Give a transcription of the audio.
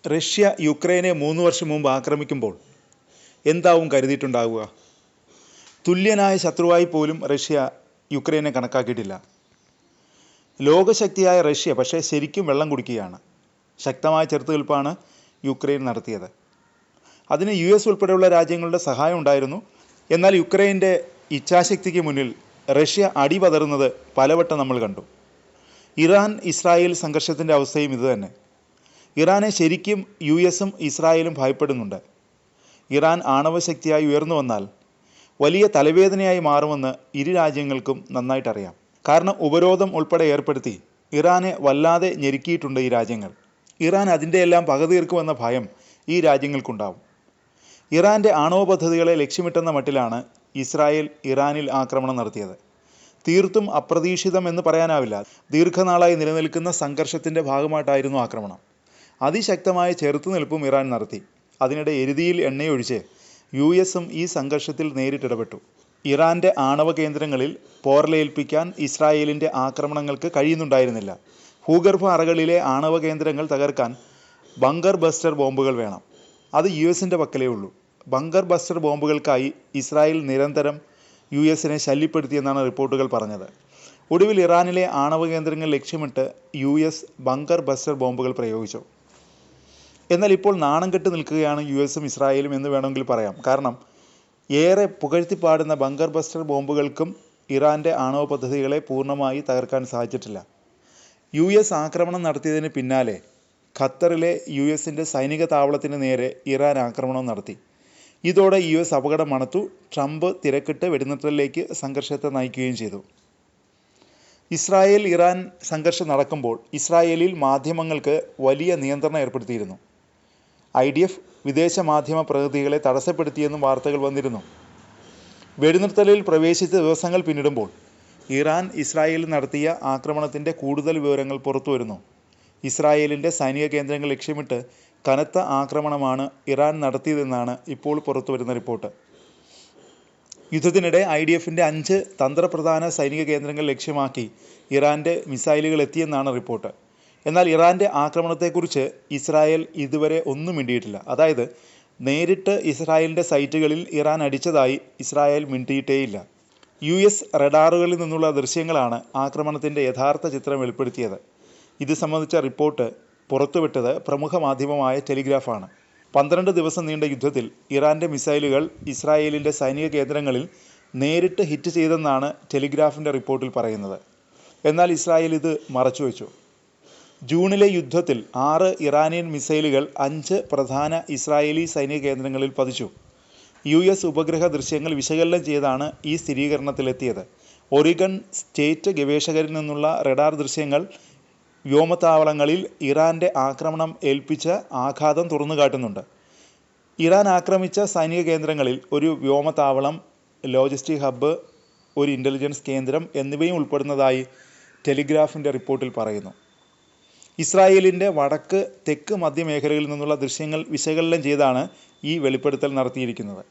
Russia യുക്രൈനെ 3 വർഷം മുമ്പ് ആക്രമിക്കുമ്പോൾ എന്താവും കരുതിയിട്ടുണ്ടാവുക? തുല്യനായ ശത്രുവായി പോലും റഷ്യ യുക്രൈനെ കണക്കാക്കിയിട്ടില്ല. ലോകശക്തിയായ റഷ്യ പക്ഷേ ശരിക്കും വെള്ളം കുടിക്കുകയാണ്. ശക്തമായ ചെറുത്തുനിൽപ്പാണ് യുക്രൈൻ നടത്തിയത്. അതിന് US ഉൾപ്പെടെയുള്ള രാജ്യങ്ങളുടെ സഹായം ഉണ്ടായിരുന്നു. എന്നാൽ യുക്രൈൻ്റെ ഇച്ഛാശക്തിക്ക് മുന്നിൽ റഷ്യ അടിപതറുന്നത് പലവട്ടം നമ്മൾ കണ്ടു. ഇറാൻ ഇസ്രായേൽ സംഘർഷത്തിൻ്റെ അവസ്ഥയും ഇതുതന്നെ. ഇറാനെ ശരിക്കും US-ഉം ഇസ്രായേലും ഭയപ്പെടുന്നുണ്ട്. ഇറാൻ ആണവശക്തിയായി ഉയർന്നു വന്നാൽ വലിയ തലവേദനയായി മാറുമെന്ന് ഇരു രാജ്യങ്ങൾക്കും നന്നായിട്ടറിയാം. കാരണം ഉപരോധം ഉൾപ്പെടെ ഏർപ്പെടുത്തി ഇറാനെ വല്ലാതെ ഞെരുക്കിയിട്ടുണ്ട് ഈ രാജ്യങ്ങൾ. ഇറാൻ അതിൻ്റെ എല്ലാം പക തീർക്കുമെന്ന ഭയം ഈ രാജ്യങ്ങൾക്കുണ്ടാവും. ഇറാൻ്റെ ആണവ പദ്ധതികളെ ലക്ഷ്യമിട്ടെന്ന മട്ടിലാണ് ഇസ്രായേൽ ഇറാനിൽ ആക്രമണം നടത്തിയത്. തീർത്തും അപ്രതീക്ഷിതം എന്ന് പറയാനാവില്ല. ദീർഘനാളായി നിലനിൽക്കുന്ന സംഘർഷത്തിൻ്റെ ഭാഗമായിട്ടായിരുന്നു ആക്രമണം. അതിശക്തമായ ചെറുത്തുനിൽപ്പും ഇറാൻ നടത്തി. അതിനിടെ എരുതിയിൽ എണ്ണയൊഴിച്ച് US-ഉം ഈ സംഘർഷത്തിൽ നേരിട്ടിടപെട്ടു. ഇറാൻ്റെ ആണവ കേന്ദ്രങ്ങളിൽ പോർലേൽപ്പിക്കാൻ ഇസ്രായേലിൻ്റെ ആക്രമണങ്ങൾക്ക് കഴിയുന്നുണ്ടായിരുന്നില്ല. ഭൂഗർഭ അറകളിലെ ആണവ കേന്ദ്രങ്ങൾ തകർക്കാൻ ബങ്കർ ബസ്റ്റർ ബോംബുകൾ വേണം. അത് US-ൻ്റെ പക്കലേ ഉള്ളൂ. ബങ്കർ ബസ്റ്റർ ബോംബുകൾക്കായി ഇസ്രായേൽ നിരന്തരം US-നെ ശല്യപ്പെടുത്തിയെന്നാണ് റിപ്പോർട്ടുകൾ പറഞ്ഞത്. ഒടുവിൽ ഇറാനിലെ ആണവ കേന്ദ്രങ്ങൾ ലക്ഷ്യമിട്ട് US ബങ്കർ ബസ്റ്റർ ബോംബുകൾ പ്രയോഗിച്ചു. എന്നാൽ ഇപ്പോൾ നാണം കെട്ട് നിൽക്കുകയാണ് US-ഉം ഇസ്രായേലും എന്ന് വേണമെങ്കിൽ പറയാം. കാരണം ഏറെ പുകഴ്ത്തിപ്പാടുന്ന ബങ്കർ ബസ്റ്റർ ബോംബുകൾക്കും ഇറാൻ്റെ ആണവ പദ്ധതികളെ പൂർണ്ണമായി തകർക്കാൻ സാധിച്ചിട്ടില്ല. US ആക്രമണം നടത്തിയതിന് പിന്നാലെ ഖത്തറിലെ US-ൻ്റെ സൈനിക താവളത്തിന് നേരെ ഇറാൻ ആക്രമണം നടത്തി. ഇതോടെ US അപകടം മണത്തു. ട്രംപ് തിരക്കിട്ട് വെടിനിർത്തലിലേക്ക് സംഘർഷത്തെ നയിക്കുകയും ചെയ്തു. ഇസ്രായേൽ ഇറാൻ സംഘർഷം നടക്കുമ്പോൾ ഇസ്രായേലിൽ മാധ്യമങ്ങൾക്ക് വലിയ നിയന്ത്രണം ഏർപ്പെടുത്തിയിരുന്നു. IDF വിദേശ മാധ്യമ പ്രതിനിധികളെ തടസ്സപ്പെടുത്തിയെന്നും വാർത്തകൾ വന്നിരുന്നു. വെടിനിർത്തലിൽ പ്രവേശിച്ച ദിവസങ്ങൾ പിന്നിടുമ്പോൾ ഇറാൻ ഇസ്രായേലിൽ നടത്തിയ ആക്രമണത്തിൻ്റെ കൂടുതൽ വിവരങ്ങൾ പുറത്തുവരുന്നു. ഇസ്രായേലിൻ്റെ സൈനിക കേന്ദ്രങ്ങൾ ലക്ഷ്യമിട്ട് കനത്ത ആക്രമണമാണ് ഇറാൻ നടത്തിയതെന്നാണ് ഇപ്പോൾ പുറത്തുവരുന്ന റിപ്പോർട്ട്. യുദ്ധത്തിനിടെ IDF-ൻ്റെ 5 തന്ത്രപ്രധാന സൈനിക കേന്ദ്രങ്ങൾ ലക്ഷ്യമാക്കി ഇറാൻ്റെ മിസൈലുകൾ എത്തിയെന്നാണ് റിപ്പോർട്ട്. എന്നാൽ ഇറാൻ്റെ ആക്രമണത്തെക്കുറിച്ച് ഇസ്രായേൽ ഇതുവരെ ഒന്നും മിണ്ടിയിട്ടില്ല. അതായത് നേരിട്ട് ഇസ്രായേലിൻ്റെ സൈറ്റുകളിൽ ഇറാൻ അടിച്ചതായി ഇസ്രായേൽ മിണ്ടിയിട്ടേയില്ല. US റഡാറുകളിൽ നിന്നുള്ള ദൃശ്യങ്ങളാണ് ആക്രമണത്തിൻ്റെ യഥാർത്ഥ ചിത്രം വെളിപ്പെടുത്തിയത്. ഇത് സംബന്ധിച്ച റിപ്പോർട്ട് പുറത്തുവിട്ടത് പ്രമുഖ മാധ്യമമായ ടെലിഗ്രാഫാണ്. 12 ദിവസം നീണ്ട യുദ്ധത്തിൽ ഇറാൻ്റെ മിസൈലുകൾ ഇസ്രായേലിൻ്റെ സൈനിക കേന്ദ്രങ്ങളിൽ നേരിട്ട് ഹിറ്റ് ചെയ്തെന്നാണ് ടെലിഗ്രാഫിൻ്റെ റിപ്പോർട്ടിൽ പറയുന്നത്. എന്നാൽ ഇസ്രായേൽ ഇത് മറച്ചുവെച്ചു. ജൂണിലെ യുദ്ധത്തിൽ 6 ഇറാനിയൻ മിസൈലുകൾ 5 പ്രധാന ഇസ്രായേലി സൈനിക കേന്ദ്രങ്ങളിൽ പതിച്ചു. US ഉപഗ്രഹ ദൃശ്യങ്ങൾ വിശകലനം ചെയ്താണ് ഈ സ്ഥിരീകരണത്തിലെത്തിയത്. ഒറിഗൺ സ്റ്റേറ്റ് ഗവേഷകരിൽ നിന്നുള്ള റഡാർ ദൃശ്യങ്ങൾ വ്യോമതാവളങ്ങളിൽ ഇറാൻ്റെ ആക്രമണം ഏൽപ്പിച്ച ആഘാതം തുറന്നുകാട്ടുന്നുണ്ട്. ഇറാൻ ആക്രമിച്ച സൈനിക കേന്ദ്രങ്ങളിൽ ഒരു വ്യോമതാവളം, ലോജിസ്റ്റിക് ഹബ്ബ്, ഒരു ഇൻ്റലിജൻസ് കേന്ദ്രം എന്നിവയും ഉൾപ്പെടുന്നതായി ടെലിഗ്രാഫിൻ്റെ റിപ്പോർട്ടിൽ പറയുന്നു. ഇസ്രായേലിൻ്റെ വടക്ക് തെക്ക് മധ്യ മേഖലകളിൽ നിന്നുള്ള ദൃശ്യങ്ങൾ വിശകലനം ചെയ്താണ് ഈ വെളിപ്പെടുത്തൽ നടത്തിയിരിക്കുന്നത്.